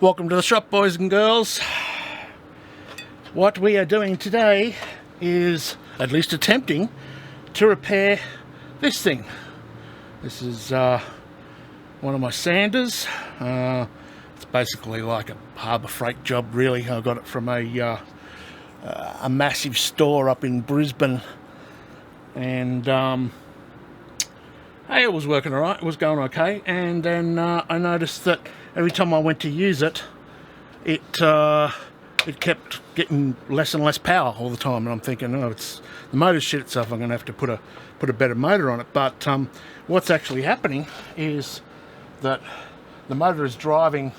Welcome to the shop, boys and girls. What we are doing today is at least attempting to repair this thing. This is one of my sanders. It's basically like a harbour freight job, really. I got it from a massive store up in Brisbane, and hey, it was working alright, it was going okay, and then I noticed that every time I went to use it, it kept getting less and less power all the time, and I'm thinking, oh, it's the motor's shit itself, I'm going to have to put a better motor on it. But what's actually happening is that the motor is driving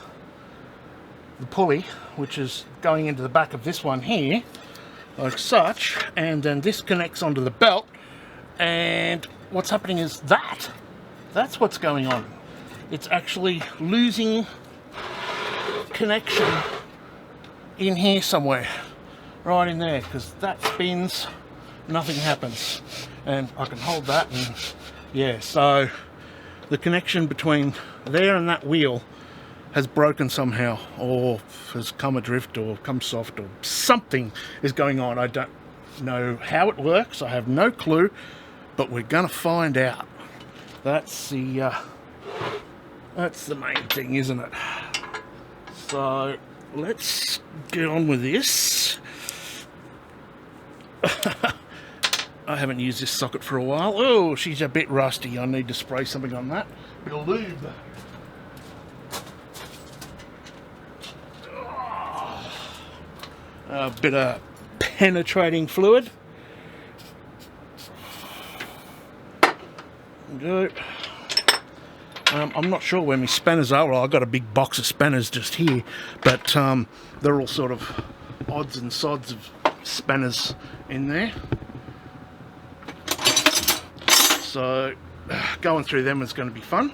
the pulley, which is going into the back of this one here, like such, and then this connects onto the belt, and what's happening is that's what's going on. It's actually losing connection in here somewhere, right in there, because that spins, nothing happens. And I can hold that, and yeah, so the connection between there and that wheel has broken somehow, or has come adrift, or come soft, or something is going on. I don't know how it works, I have no clue, but we're gonna find out. That's the main thing, isn't it? So let's get on with this. I haven't used this socket for a while. Oh, she's a bit rusty. I need to spray something on that. Bit of lube. A bit of penetrating fluid. Good. I'm not sure where my spanners are. Well, I've got a big box of spanners just here, but they're all sort of odds and sods of spanners in there. So going through them is going to be fun.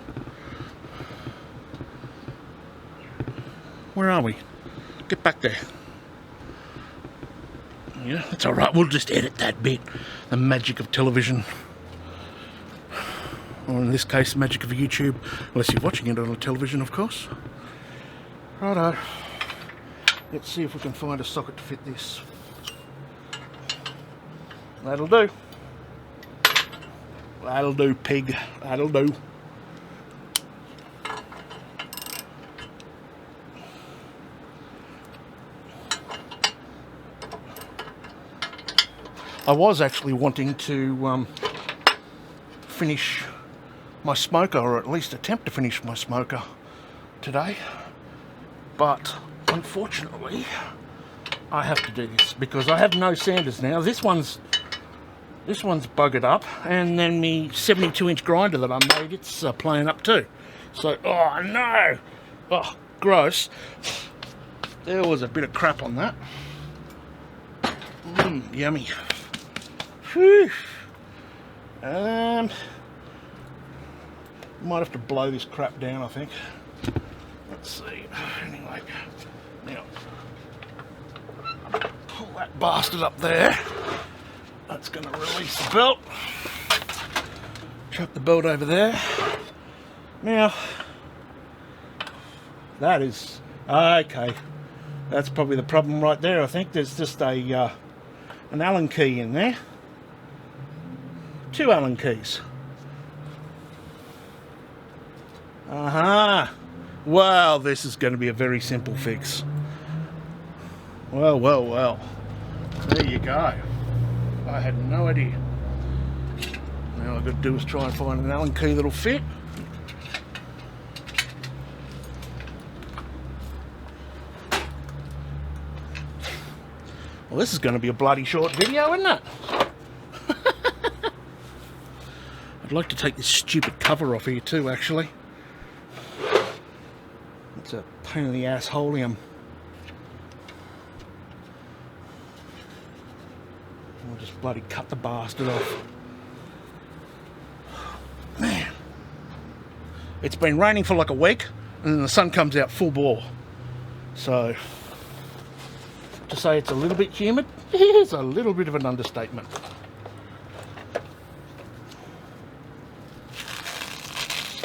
Where are we? Get back there. Yeah, that's alright. We'll just edit that bit. The magic of television. Or in this case, the magic of YouTube, unless you're watching it on a television, of course. Righto. Let's see if we can find a socket to fit this. That'll do. That'll do, pig. That'll do. I was actually wanting to finish my smoker, or at least attempt to finish my smoker today, but unfortunately I have to do this because I have no sanders now. This one's buggered up, and then the 72-inch grinder that I made, it's playing up too. So, oh no, oh gross. There was a bit of crap on that. Yummy. Whew. Might have to blow this crap down, I think. Let's see. Anyway, now pull that bastard up there. That's going to release the belt. Chuck the belt over there. Now, that is okay. That's probably the problem right there. I think there's just an Allen key in there. 2 Allen keys. Well, this is going to be a very simple fix. Well. There you go. I had no idea. Now all I've got to do is try and find an Allen key that'll fit. Well, this is going to be a bloody short video, isn't it? I'd like to take this stupid cover off here too, actually. It's a pain in the assholeium. I'll just bloody cut the bastard off. Man. It's been raining for like a week, and then the sun comes out full bore. So, to say it's a little bit humid is a little bit of an understatement.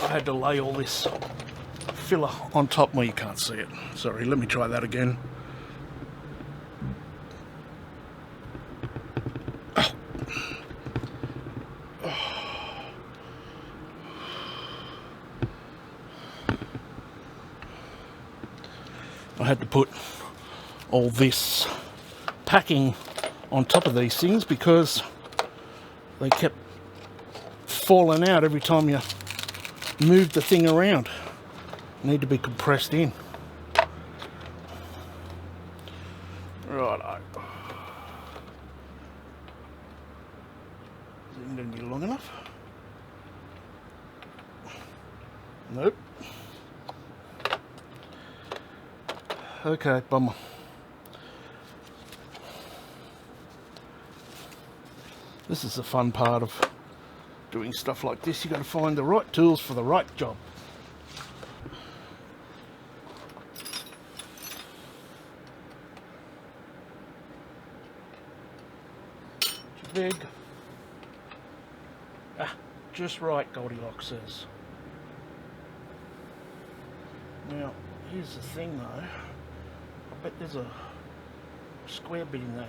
I had to lay all this filler on top. Well, you can't see it. Sorry, let me try that again. I had to put all this packing on top of these things because they kept falling out every time you moved the thing around. Need to be compressed in. Righto. Is it going to be long enough? Nope. Okay, bummer. This is the fun part of doing stuff like this. You've got to find the right tools for the right job. Too big. Ah, just right, Goldilocks says. Now, here's the thing though. I bet there's a square bit in there.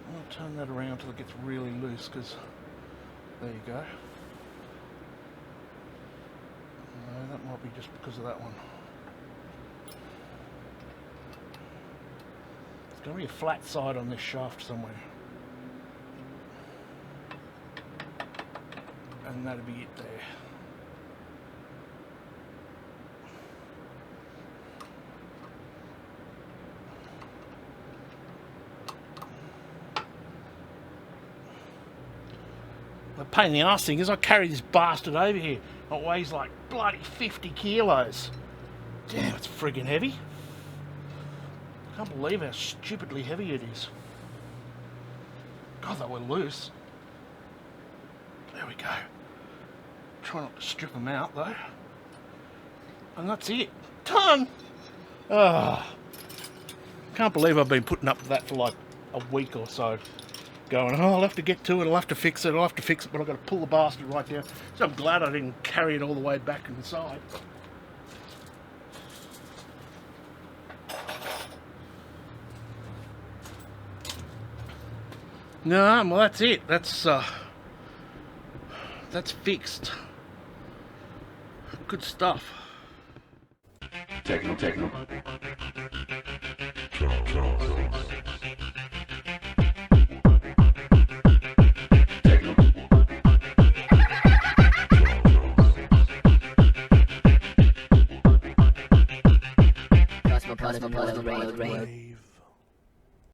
I'll turn that around till it gets really loose, because there you go. No, that might be just because of that one. There's going to be a flat side on this shaft somewhere. And that'll be it there. The pain in the arse thing is I carry this bastard over here. It weighs like bloody 50 kilos. Damn, it's friggin' heavy. I can't believe how stupidly heavy it is. God, they were loose. There we go. Try not to strip them out though. And that's it. Done! Ah, can't believe I've been putting up with that for like a week or so. Going, oh, I'll have to get to it, I'll have to fix it, but I've got to pull the bastard right down. So I'm glad I didn't carry it all the way back inside. No, well that's it. That's fixed. Good stuff. Techno. Cosmo, rail.